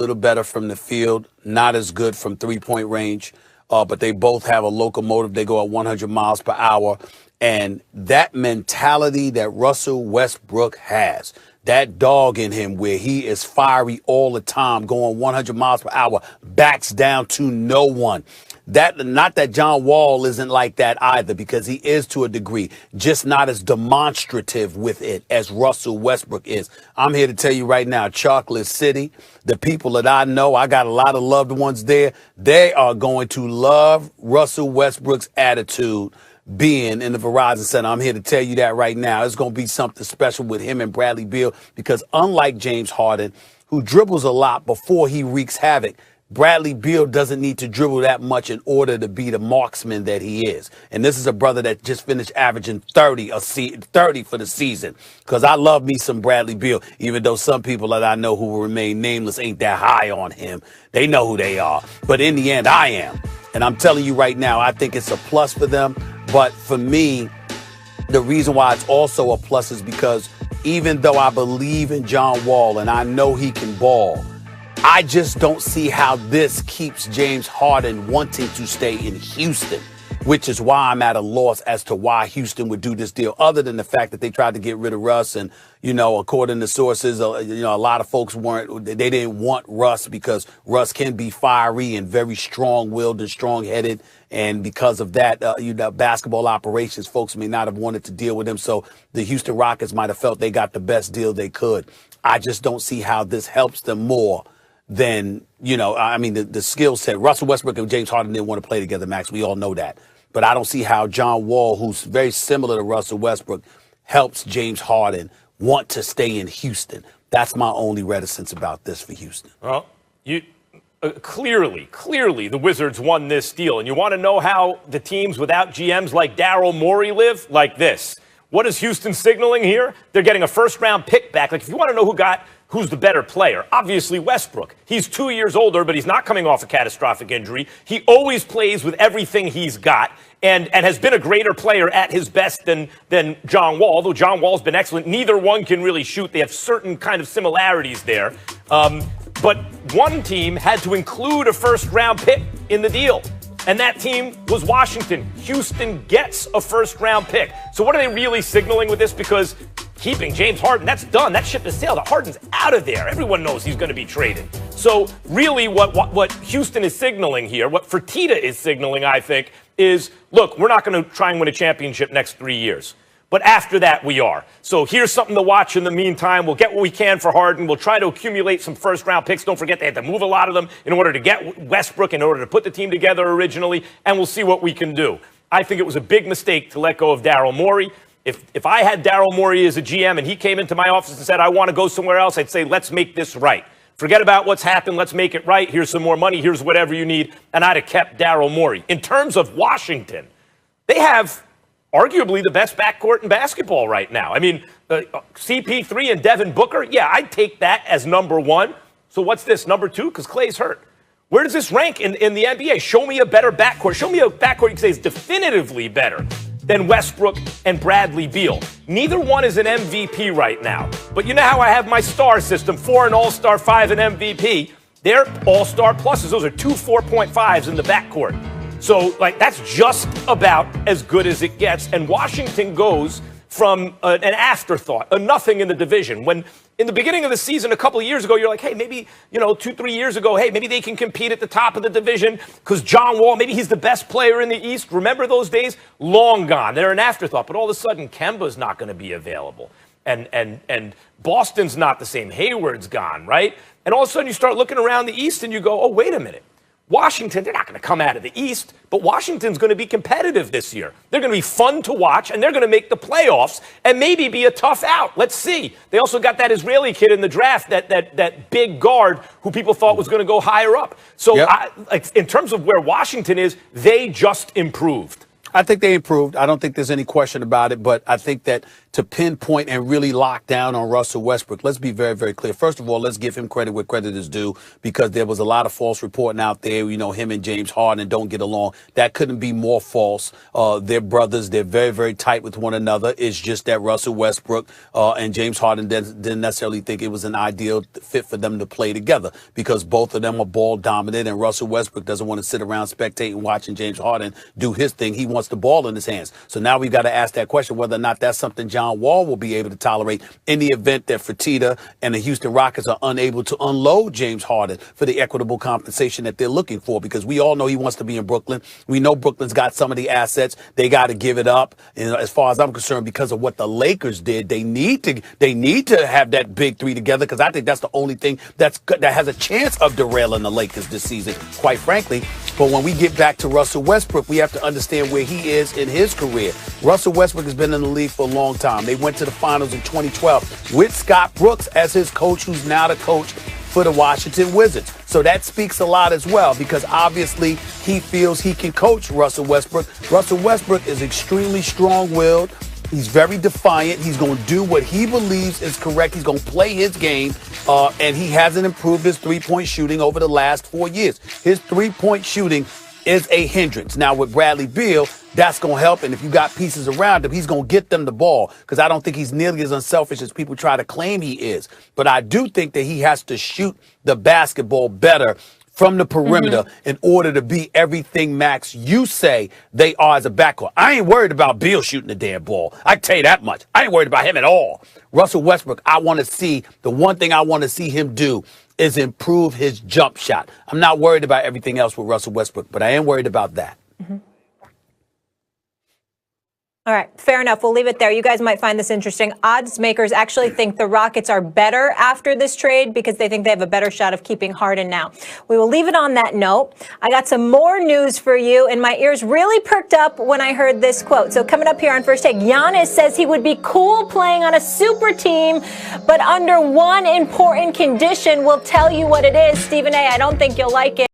little better from the field, not as good from three-point range, but they both have a locomotive. They go at 100 miles per hour. And that mentality that Russell Westbrook has, that dog in him where he is fiery all the time, going 100 miles per hour, backs down to no one. Not that John Wall isn't like that either, because he is to a degree, just not as demonstrative with it as Russell Westbrook is. I'm here to tell you right now, Chocolate City, the people that I know, I got a lot of loved ones there, they are going to love Russell Westbrook's attitude being in the Verizon Center. I'm here to tell you that right now. It's going to be something special with him and Bradley Beal, because unlike James Harden, who dribbles a lot before he wreaks havoc, Bradley Beal doesn't need to dribble that much in order to be the marksman that he is. And this is a brother that just finished averaging 30 for the season. Because I love me some Bradley Beal, even though some people that I know who will remain nameless ain't that high on him. They know who they are. But in the end, I am. And I'm telling you right now, I think it's a plus for them. But for me, the reason why it's also a plus is because even though I believe in John Wall and I know he can ball, I just don't see how this keeps James Harden wanting to stay in Houston, which is why I'm at a loss as to why Houston would do this deal, other than the fact that they tried to get rid of Russ. And, according to sources, a lot of folks they didn't want Russ because Russ can be fiery and very strong-willed and strong-headed. And because of that, basketball operations, folks may not have wanted to deal with him. So the Houston Rockets might have felt they got the best deal they could. I just don't see how this helps them more than, the skill set. Russell Westbrook and James Harden didn't want to play together, Max. We all know that. But I don't see how John Wall, who's very similar to Russell Westbrook, helps James Harden want to stay in Houston. That's my only reticence about this for Houston. Well, clearly the Wizards won this deal. And you want to know how the teams without GMs like Daryl Morey live? Like this. What is Houston signaling here? They're getting a first-round pick back. Like, if you want to know who's the better player, obviously Westbrook. He's 2 years older, but he's not coming off a catastrophic injury. He always plays with everything he's got and has been a greater player at his best than John Wall, although John Wall's been excellent. Neither one can really shoot. They have certain kind of similarities there. But one team had to include a first-round pick in the deal. And that team was Washington. Houston gets a first-round pick. So what are they really signaling with this? Because keeping James Harden, that's done. That ship has sailed. Harden's out of there. Everyone knows he's going to be traded. So really what Houston is signaling here, what Fertitta is signaling, I think, is, look, we're not going to try and win a championship next 3 years. But after that, we are. So here's something to watch in the meantime. We'll get what we can for Harden. We'll try to accumulate some first-round picks. Don't forget they had to move a lot of them in order to get Westbrook, in order to put the team together originally, and we'll see what we can do. I think it was a big mistake to let go of Daryl Morey. If I had Daryl Morey as a GM and he came into my office and said, I want to go somewhere else, I'd say, let's make this right. Forget about what's happened. Let's make it right. Here's some more money. Here's whatever you need. And I'd have kept Daryl Morey. In terms of Washington, they have arguably the best backcourt in basketball right now. I mean, CP3 and Devin Booker, yeah, I'd take that as number one. So what's this, number two? Because Klay's hurt. Where does this rank in the NBA? Show me a better backcourt. Show me a backcourt you can say is definitively better than Westbrook and Bradley Beal. Neither one is an MVP right now. But you know how I have my star system, 4 an All-Star, 5 an MVP. They're All-Star pluses. Those are 2 4.5s in the backcourt. So, that's just about as good as it gets. And Washington goes from an afterthought, a nothing in the division. When in the beginning of the season, a couple of years ago, you're like, hey, maybe, 2-3 years ago, hey, maybe they can compete at the top of the division because John Wall, maybe he's the best player in the East. Remember those days? Long gone. They're an afterthought. But all of a sudden, Kemba's not going to be available. And Boston's not the same. Hayward's gone, right? And all of a sudden, you start looking around the East and you go, oh, wait a minute. Washington, they're not going to come out of the East, but Washington's going to be competitive this year. They're going to be fun to watch, and they're going to make the playoffs and maybe be a tough out. Let's see. They also got that Israeli kid in the draft, that big guard who people thought was going to go higher up. So yep. In terms of where Washington is, they just improved. I think they improved. I don't think there's any question about it, but I think that to pinpoint and really lock down on Russell Westbrook, let's be very, very clear. First of all, let's give him credit where credit is due, because there was a lot of false reporting out there. You know, him and James Harden don't get along. That couldn't be more false. They're brothers. They're very, very tight with one another. It's just that Russell Westbrook and James Harden didn't necessarily think it was an ideal fit for them to play together, because both of them are ball dominant, and Russell Westbrook doesn't want to sit around spectating watching James Harden do his thing. He wants the ball in his hands. So now we've got to ask that question, whether or not that's something John Wall will be able to tolerate in the event that Fertitta and the Houston Rockets are unable to unload James Harden for the equitable compensation that they're looking for, because we all know he wants to be in Brooklyn. We know Brooklyn's got some of the assets. They got to give it up. And as far as I'm concerned, because of what the Lakers did, they need to have that big three together, because I think that's the only thing that has a chance of derailing the Lakers this season, quite frankly. But when we get back to Russell Westbrook, we have to understand where he is in his career. Russell Westbrook has been in the league for a long time. They went to the finals in 2012 with Scott Brooks as his coach, who's now the coach for the Washington Wizards. So that speaks a lot as well, because obviously he feels he can coach Russell Westbrook. Russell Westbrook is extremely strong-willed. He's very defiant. He's going to do what he believes is correct. He's going to play his game, and he hasn't improved his three-point shooting over the last 4 years. His three-point shooting is a hindrance. Now, with Bradley Beal, that's going to help, and if you got pieces around him, he's going to get them the ball, because I don't think he's nearly as unselfish as people try to claim he is. But I do think that he has to shoot the basketball better from the perimeter in order to be everything, Max, you say they are as a backcourt. I ain't worried about Beal shooting the damn ball. I can tell you that much. I ain't worried about him at all. Russell Westbrook, the one thing I want to see him do is improve his jump shot. I'm not worried about everything else with Russell Westbrook, but I am worried about that. All right, fair enough. We'll leave it there. You guys might find this interesting. Odds makers actually think the Rockets are better after this trade, because they think they have a better shot of keeping Harden now. We will leave it on that note. I got some more news for you, and my ears really perked up when I heard this quote. So coming up here on First Take, Giannis says he would be cool playing on a super team, but under one important condition. We'll tell you what it is. Stephen A., I don't think you'll like it.